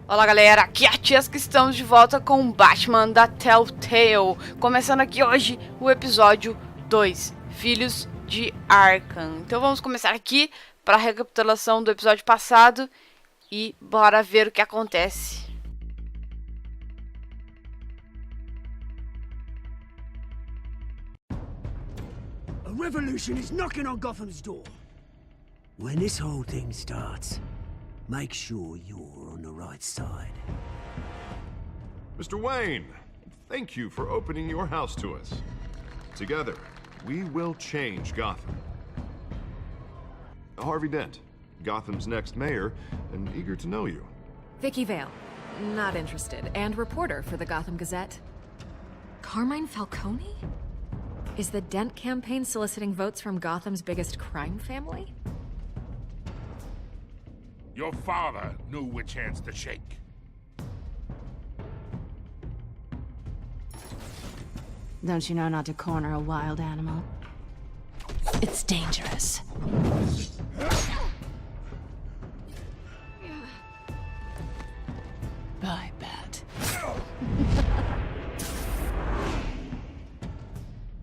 Olá galera, aqui é a Thiesca, estamos de volta com o Batman da Telltale. Começando aqui hoje o episódio 2, Filhos de Arkham. Então vamos começar aqui para a recapitulação do episódio passado e bora ver o que acontece. A revolution is knocking on Gotham's door. When this whole thing starts, make sure you're on the right side. Mr. Wayne, thank you for opening your house to us. Together, we will change Gotham. Harvey Dent, Gotham's next mayor, and eager to know you. Vicky Vale, not interested, and reporter for the Gotham Gazette. Carmine Falcone? Is the Dent campaign soliciting votes from Gotham's biggest crime family? Your father knew which hands to shake. Don't you know not to corner a wild animal? It's dangerous. I bet.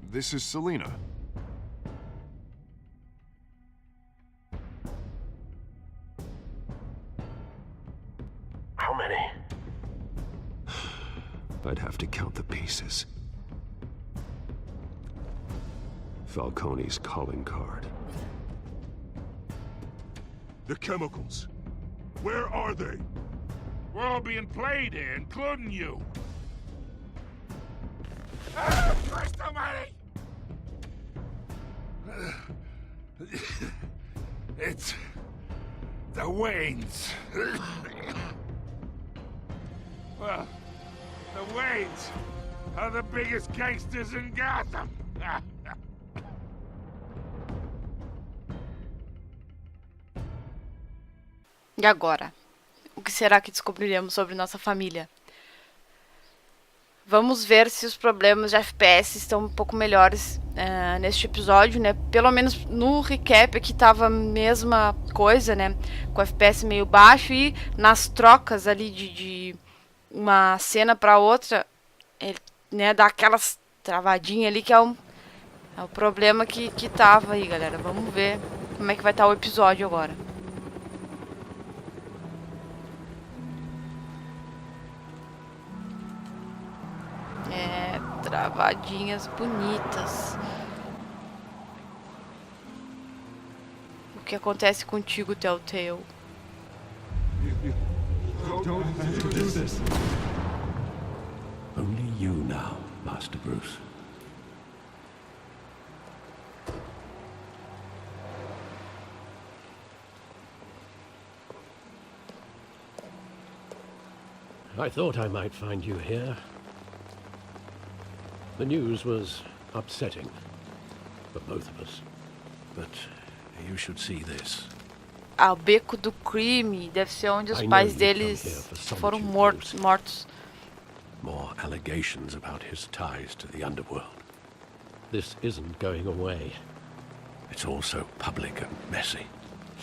This is Selina. How many? I'd have to count the pieces. Falcone's calling card. The chemicals. Where are they? We're all being played here, including you. Christ almighty! It's the Waynes. Well, the Waynes are the biggest gangsters in Gotham. E agora? O que será que descobriremos sobre nossa família? Vamos ver se os problemas de FPS estão um pouco melhores neste episódio, né? Pelo menos no recap aqui tava a mesma coisa, né? Com FPS meio baixo e nas trocas ali de uma cena para outra, né? Dá aquelas travadinhas ali que é o problema que tava aí, galera. Vamos ver como é que vai estar o episódio agora. Travadinhas bonitas. O que acontece contigo, Telltale? Don't have to do this. Only you now, Master Bruce. I thought I might find you here. The news was upsetting for both of us. But you should see this. O beco do crime deve ser onde os pais deles foram mortos. More allegations about his ties to the underworld. This isn't going away. It's all so public and messy.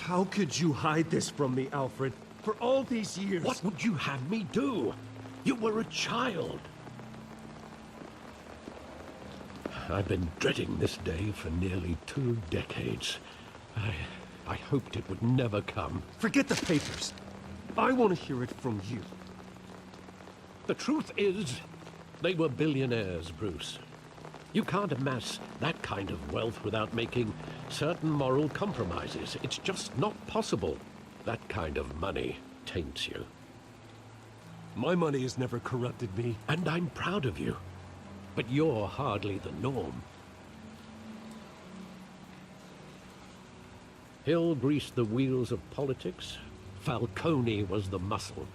How could you hide this from me, Alfred? For all these years... What would you have me do? You were a child. I've been dreading this day for nearly 2 decades. I hoped it would never come. Forget the papers. I want to hear it from you. The truth is, they were billionaires, Bruce. You can't amass that kind of wealth without making certain moral compromises. It's just not possible. That kind of money taints you. My money has never corrupted me. And I'm proud of you. But you're hardly the norm. Hill greased the wheels of politics. Falcone was the muscle.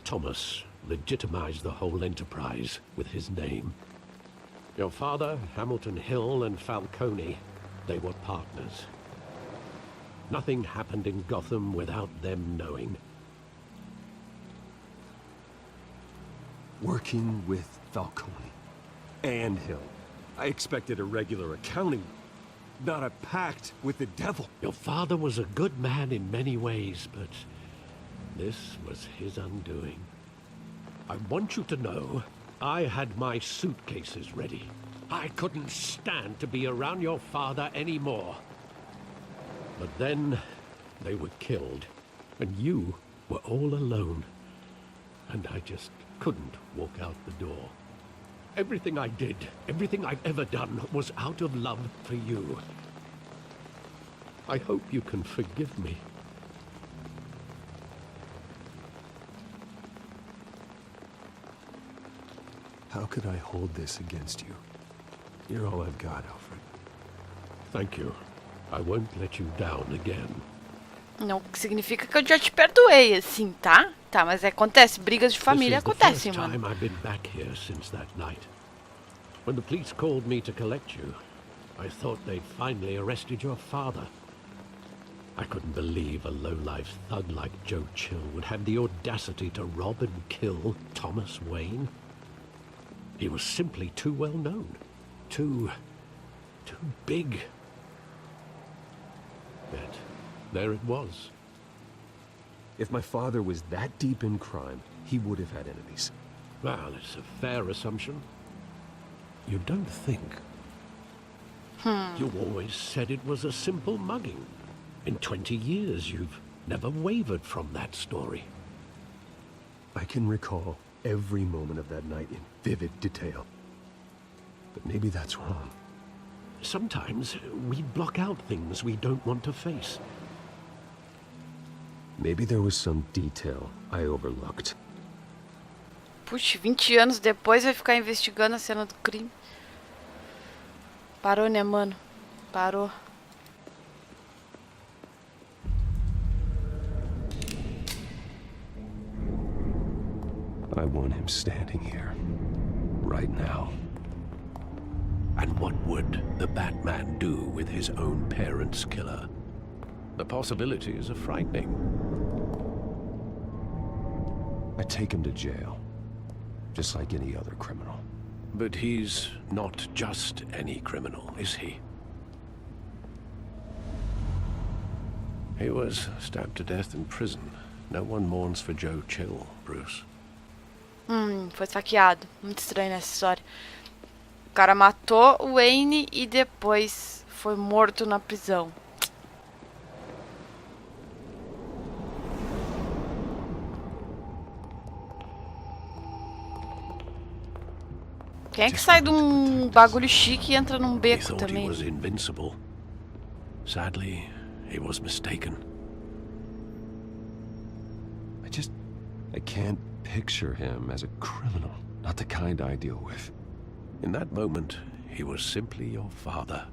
Thomas legitimized the whole enterprise with his name. Your father, Hamilton Hill, and Falcone, they were partners. Nothing happened in Gotham without them knowing. Working with Falcone and Hill. I expected a regular accounting, not a pact with the devil. Your father was a good man in many ways, but This was his undoing. I want you to know, I had my suitcases ready. I couldn't stand to be around your father anymore. But then, they were killed, and you were all alone. And I just couldn't walk out the door. Everything I did, everything I've ever done, was out of love for you. I hope you can forgive me. How could I hold this against you? You're all I've got, Alfred. Thank you. I won't let you down again. Não significa que eu já te perdoei, assim, tá? Tá, mas acontece, brigas de família acontecem, mano. This is the first time I've been back here since that night. When the police called me to collect you, I thought they'd finally arrested your father. I couldn't believe a low-life thug like Joe Chill would have the audacity to rob and kill Thomas Wayne. He was simply too well known. Too big. Yet, there it was. If my father was that deep in crime, he would have had enemies. Well, it's a fair assumption. You don't think. You always said it was a simple mugging. In 20 years, you've never wavered from that story. I can recall every moment of that night in vivid detail. But maybe that's wrong. Sometimes we block out things we don't want to face. Maybe there was some detail I overlooked. Puxa, 20 anos depois vai ficar investigando a cena do crime. Parou, né, mano? Parou. I want him standing here, right now. And what would the Batman do with his own parents' killer? The possibilities are frightening. I take him to jail, just like any other criminal. But he's not just any criminal, is he? He was stabbed to death in prison. No one mourns for Joe Chill, Bruce. Foi esfaqueado. Muito estranho essa história. O cara matou o Wayne e depois foi morto na prisão. Quem é que sai de um bagulho chique e entra num beco também? He was invincible. Sadly, he was mistaken. I can't picture him as a criminal, not the kind I deal with. In that moment, he was simply your father.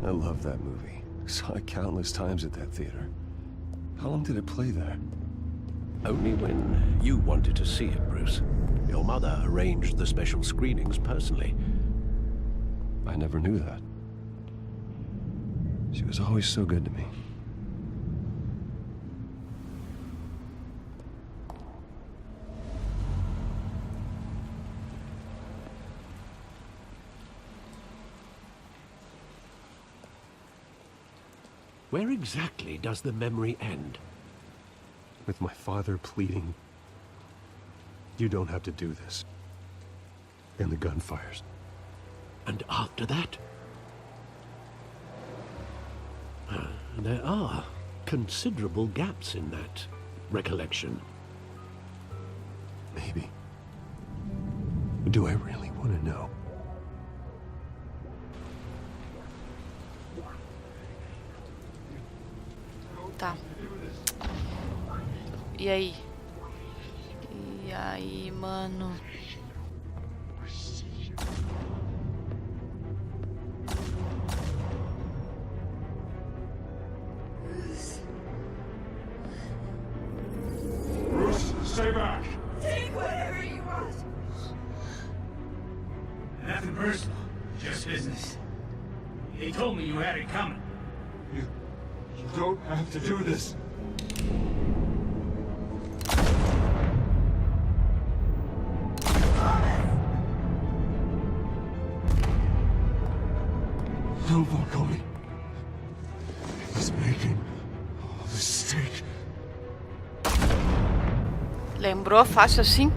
I love that movie. Saw it countless times at that theater. How long did it play there? Only when you wanted to see it, Bruce. Your mother arranged the special screenings personally. I never knew that. She was always so good to me. Where exactly does the memory end? With my father pleading, "You don't have to do this." And the gun fires. And after that? There are considerable gaps in that recollection. Maybe. Do I really want to know? Tá. E aí? E aí, mano? Bruce, stay back. Take whatever you want. Nothing personal, just business. They told me you had it coming. You don't have to do this. No, Falcone. He's making a mistake. Lembrou fácil assim?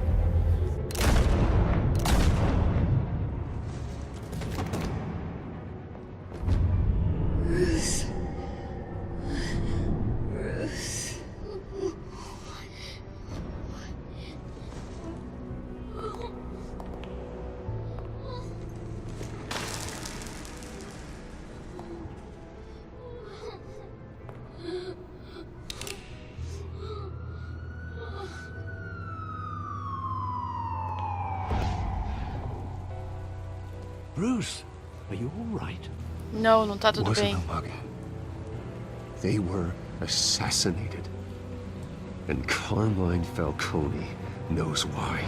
Bruce, are you all right? Não, não tá tudo Wasn't bem. a mug. They were assassinated. And Carmine Falcone knows why.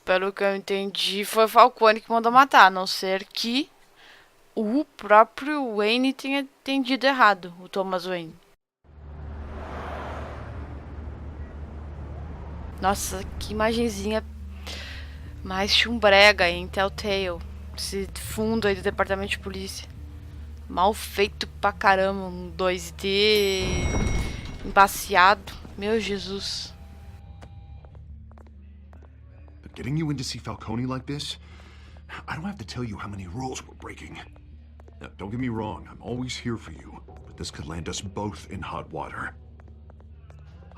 Pelo que eu entendi, foi o Falcone que mandou matar, a não ser que o próprio Wayne tenha entendido errado, o Thomas Wayne. Nossa, que imagenzinha mais chumbrega em Telltale. Esse fundo aí do departamento de polícia. Mal feito pra caramba, um 2D embaciado. Meu Jesus. But getting you in to see Falcone like this, I don't have to tell you how many rules we're breaking. Now, don't get me wrong, I'm always here for you, but this could land us both in hot water.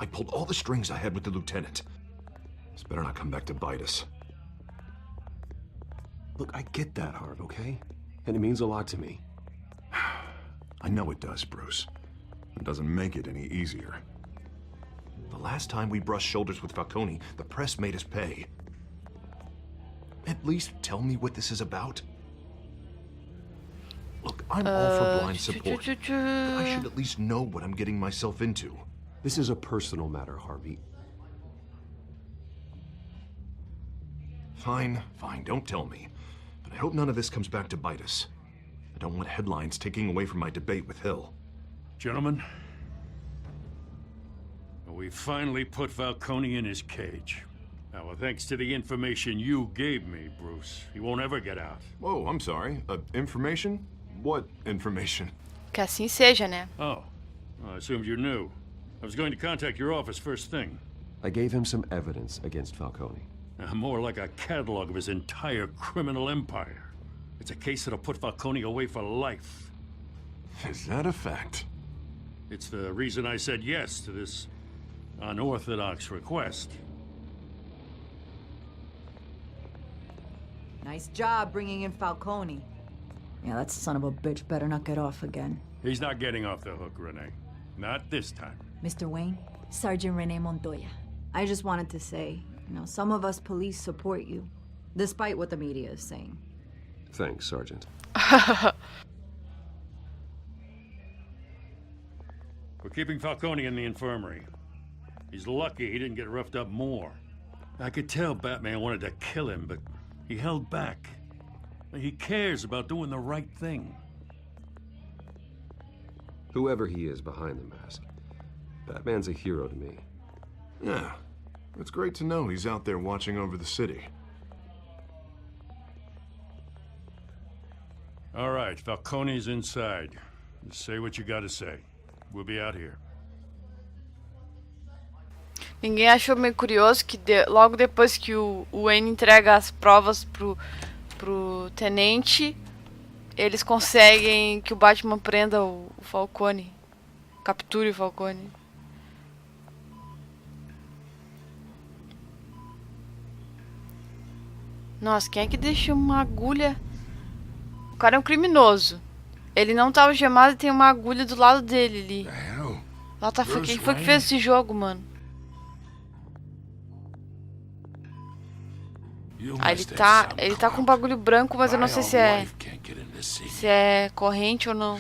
I pulled all the strings I had with the lieutenant. This better not come back to bite us. Look, I get that, Harv, okay? And it means a lot to me. I know it does, Bruce. It doesn't make it any easier. The last time we brushed shoulders with Falcone, the press made us pay. At least tell me what this is about. Look, I'm all for blind support, but I should at least know what I'm getting myself into. This is a personal matter, Harvey. Fine, don't tell me. But I hope none of this comes back to bite us. I don't want headlines taking away from my debate with Hill. Gentlemen, we finally put Falcone in his cage. Now, thanks to the information you gave me, Bruce, he won't ever get out. Whoa, I'm sorry. Information? What information? Que assim seja, né? Oh, I assumed you knew. I was going to contact your office first thing. I gave him some evidence against Falcone. More like a catalog of his entire criminal empire. It's a case that'll put Falcone away for life. Is that a fact? It's the reason I said yes to this unorthodox request. Nice job bringing in Falcone. Yeah, that son of a bitch better not get off again. He's not getting off the hook, Renee. Not this time. Mr. Wayne, Sergeant Renee Montoya. I just wanted to say, some of us police support you, despite what the media is saying. Thanks, Sergeant. We're keeping Falcone in the infirmary. He's lucky he didn't get roughed up more. I could tell Batman wanted to kill him, but he held back. He cares about doing the right thing. Whoever he is behind the mask, Batman's a hero to me. Yeah, it's great to know he's out there watching over the city. All right, Falcone's inside. Just say what you gotta say. We'll be out here. Ninguém achou meio curioso que logo depois que o Wayne entrega as provas pro tenente, eles conseguem que o Batman prenda o Falcone. Capture o Falcone. Nossa, quem é que deixa uma agulha? O cara é um criminoso. Ele não tá algemado e tem uma agulha do lado dele ali. Lá tá, quem foi que fez esse jogo, mano? Ah, ele tá com um bagulho branco, mas eu não sei se é corrente ou não.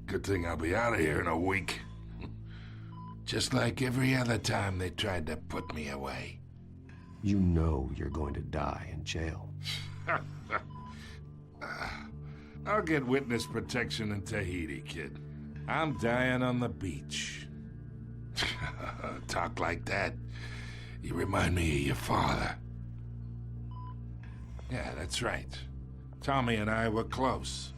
Good thing I'll be out of here in a week. Just like every other time they tried to put me away. You know you're going to die in jail. I'll get witness protection in Tahiti, kid. I'm dying on the beach. Talk like that. You remind me of your father. Yeah, that's right. Tommy and I were close.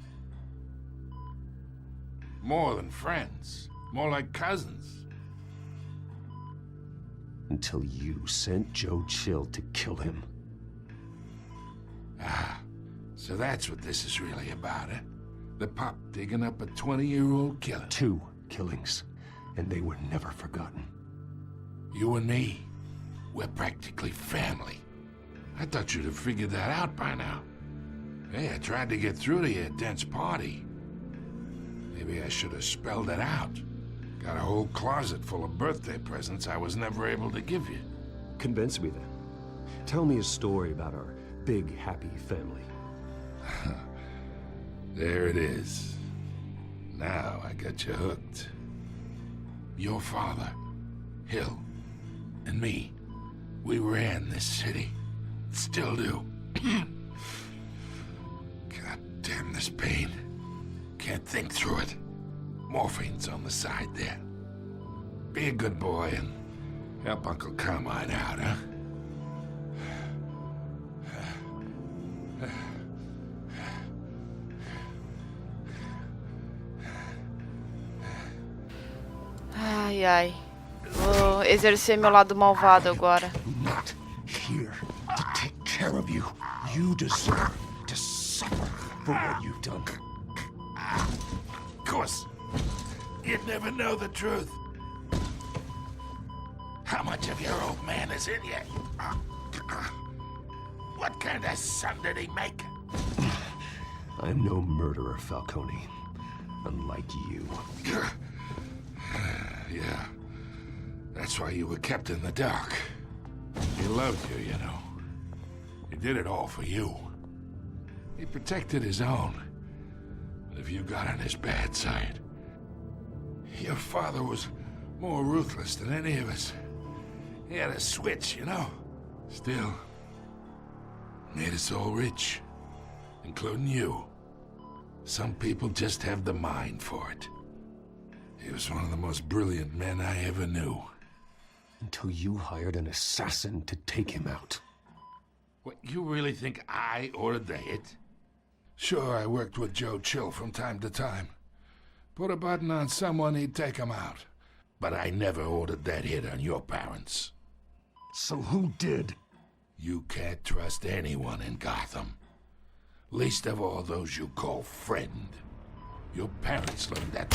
More than friends. More like cousins. Until you sent Joe Chill to kill him. Ah, so that's what this is really about, eh? The pop digging up a 20-year-old killer. 2 killings, and they were never forgotten. You and me, we're practically family. I thought you'd have figured that out by now. Hey, I tried to get through to your dense party. Maybe I should have spelled it out. Got a whole closet full of birthday presents I was never able to give you. Convince me then. Tell me a story about our big, happy family. There it is. Now I got you hooked. Your father, Hill, and me, we ran this city. Still do. God damn this pain. Can't think through it. Morphine's on the side there. Be a good boy and help Uncle Carmine out, huh? Ai, ai. Vou exercer meu lado malvado agora. Not here to take care of you. You deserve to suffer for what you've done. Of course. You'd never know the truth. How much of your old man is in you? What kind of son did he make? I'm no murderer, Falcone. Unlike you. Yeah. That's why you were kept in the dark. He loved you, you know. He did it all for you. He protected his own. If you got on his bad side. Your father was more ruthless than any of us. He had a switch, you know. Still, made us all rich. Including you. Some people just have the mind for it. He was one of the most brilliant men I ever knew. Until you hired an assassin to take him out. What, you really think I ordered the hit? Sure, I worked with Joe Chill from time to time. Put a button on someone, he'd take him out. But I never ordered that hit on your parents. So who did? You can't trust anyone in Gotham. Least of all those you call friend. Your parents learned that.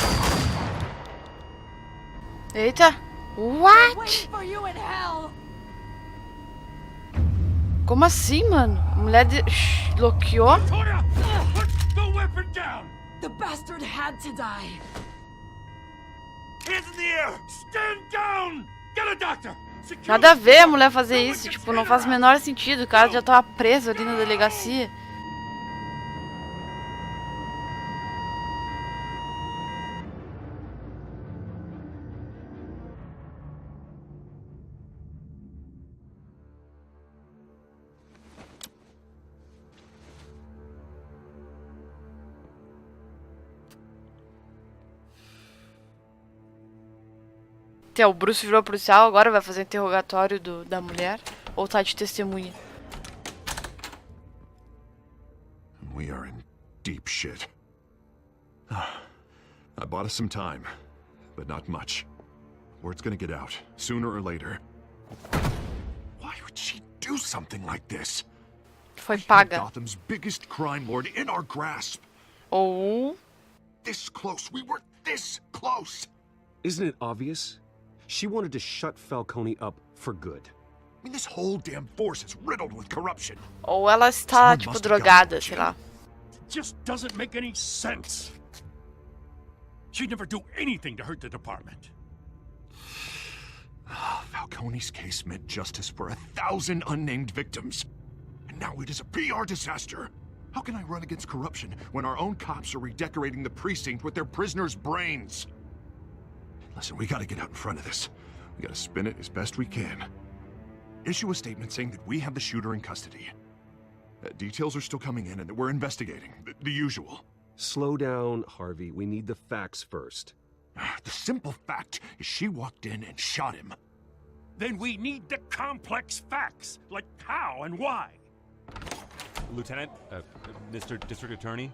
Eita! What? Como assim, mano? A mulher bloqueou? Put the weapon down! The bastard had to die. Hands in the air! Stand down! Get a doctor! Nada a ver a mulher fazer isso. Tipo, não faz o menor sentido. O cara já tava preso ali na delegacia. O Bruce virou policial, agora vai fazer interrogatório da mulher? Ou tá de testemunha? We are in deep shit. I bought us some time, but not much. Word's gonna get out, sooner or later. Why would she do something like this? Foi paga. Gotham's biggest crime lord in our grasp. Ou... This close, we were this close. Isn't it obvious? She wanted to shut Falcone up for good. I mean, this whole damn force is riddled with corruption. Ou ela está, tipo, drogada, sei lá. It just doesn't make any sense. She'd never do anything to hurt the department. Falcone's case meant justice for 1,000 unnamed victims. And now it is a PR disaster. How can I run against corruption when our own cops are redecorating the precinct with their prisoners' brains? Listen, we gotta get out in front of this. We gotta spin it as best we can. Issue a statement saying that we have the shooter in custody. Details are still coming in, and we're investigating. The usual. Slow down, Harvey. We need the facts first. The simple fact is she walked in and shot him. Then we need the complex facts, like how and why. Lieutenant, Mr. District Attorney,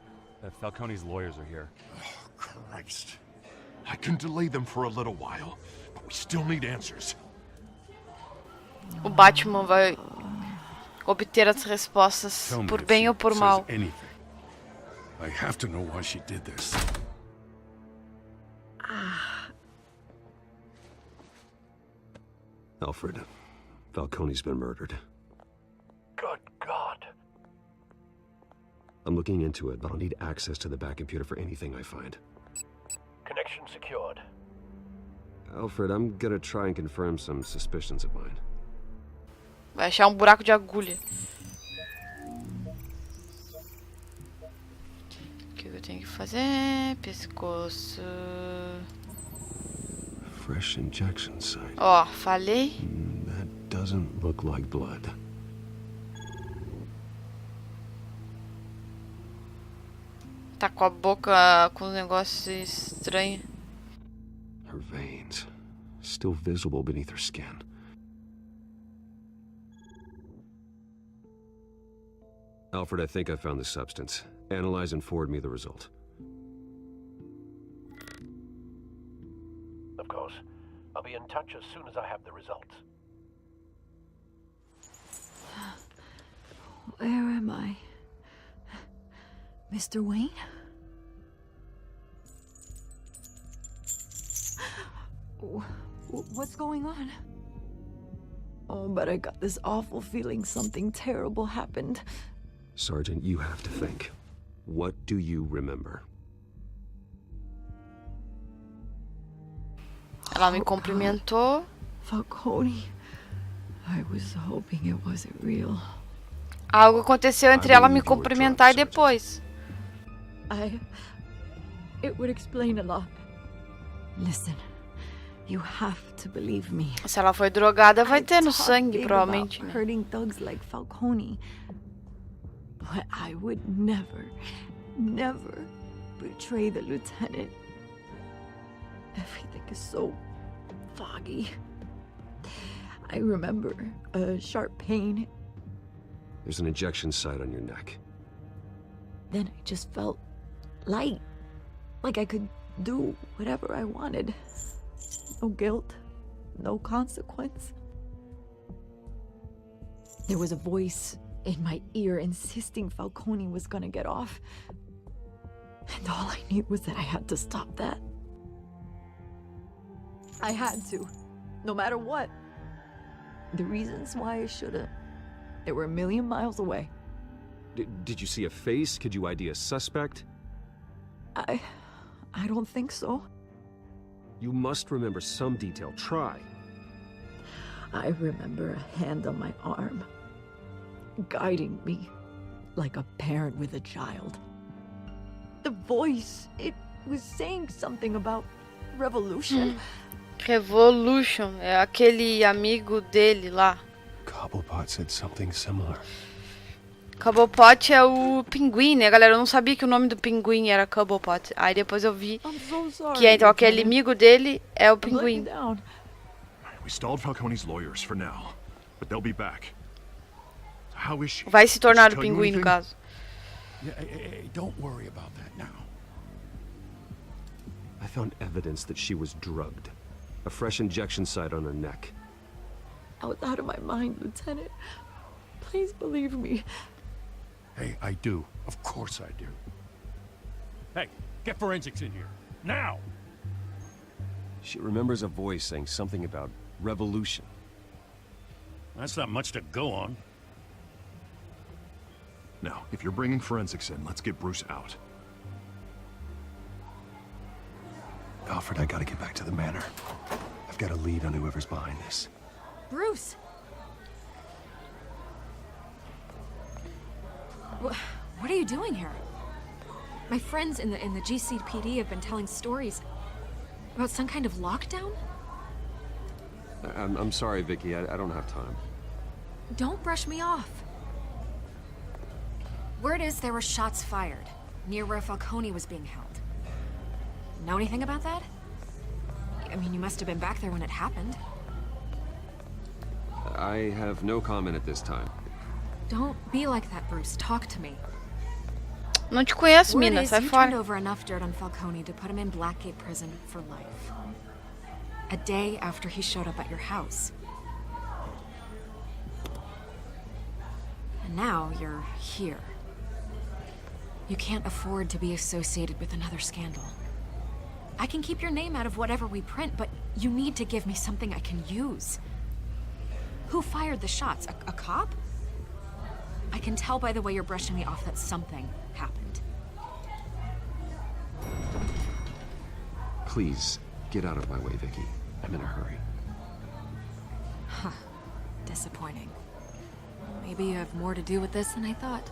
Falcone's lawyers are here. Oh, Christ. I can delay them for a little while, but we still need answers. O Batman vai obter as respostas por bem ou por mal. I have to know why she did this. Alfred, Falcone's been murdered. Good God. I'm looking into it, but I'll need access to the back computer for anything I find. Connection secured. Alfred, I'm gonna try and confirm some suspicions of mine. Vai achar buraco de agulha. O que eu tenho que fazer? Pescoço. Fresh injection site. Ó, falei. That doesn't look like blood. Tá com a boca com um negócio estranho. Her veins, still visible beneath her skin. Alfred, I think I found the substance. Analyze and forward me the result. Of course. I'll be in touch as soon as I have the results. Where am I? Mr. Wayne? What's going on? Oh, but I got this awful feeling something terrible happened. Sergeant, you have to think. What do you remember? Ela me cumprimentou. Falcone. I was hoping it wasn't real. Algo aconteceu entre ela me cumprimentar e depois. It would explain a lot. Listen, you have to believe me. Se ela foi drogada, vai ter no sangue, provavelmente. Né? Hurting thugs like Falcone. But I would never betray the lieutenant. Everything is so foggy. I remember a sharp pain. There's an injection site on your neck. Then I just felt light. Like I could do whatever I wanted. No guilt, no consequence. There was a voice in my ear insisting Falcone was gonna get off. And all I knew was that I had to stop that. I had to, no matter what. The reasons why I should've, they were a million miles away. Did you see a face? Could you ID a suspect? I don't think so. You must remember some detail. Try. I remember a hand on my arm, guiding me like a parent with a child. The voice, it was saying something about revolution. Revolution, é aquele amigo dele lá. Cobblepot said something similar. Cobblepot é o pinguim, né, galera? Eu não sabia que o nome do pinguim era Cobblepot. Aí depois eu vi que então aquele amigo dele é o pinguim. We stalled Falcone's lawyers for now, but they'll be back. How is she? Vai se tornar o pinguim, no caso. Hey, don't worry about that now. I found evidence that she was drugged. A fresh injection site on her neck. I was out of my mind, Lieutenant. Please believe me. Hey, I do. Of course I do. Hey, get forensics in here. Now! She remembers a voice saying something about revolution. That's not much to go on. Now, if you're bringing forensics in, let's get Bruce out. Alfred, I gotta get back to the manor. I've got a lead on whoever's behind this. Bruce! What are you doing here? My friends in the GCPD have been telling stories about some kind of lockdown? I'm sorry, Vicky. I don't have time. Don't brush me off. Word is there were shots fired near where Falcone was being held. Know anything about that? I mean, you must have been back there when it happened. I have no comment at this time. Don't be like that, Bruce. Talk to me. Não te conheço, Word mina. is Sai you fora. turned over enough dirt on Falcone to put him in Blackgate Prison for life. A day after he showed up at your house. And now you're here. You can't afford to be associated with another scandal. I can keep your name out of whatever we print, but you need to give me something I can use. Who fired the shots? A cop? I can tell by the way you're brushing me off that something happened. Please, get out of my way, Vicky. I'm in a hurry. Huh. Disappointing. Maybe you have more to do with this than I thought.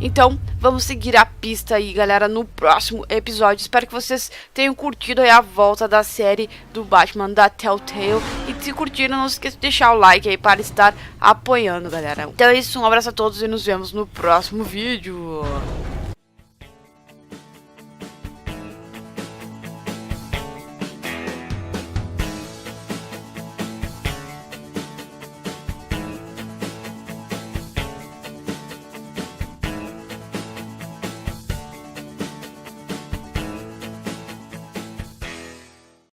Então, vamos seguir a pista aí, galera, no próximo episódio. Espero que vocês tenham curtido aí a volta da série do Batman da Telltale. E se curtiram, não se esqueça de deixar o like aí para estar apoiando, galera. Então é isso, um abraço a todos e nos vemos no próximo vídeo.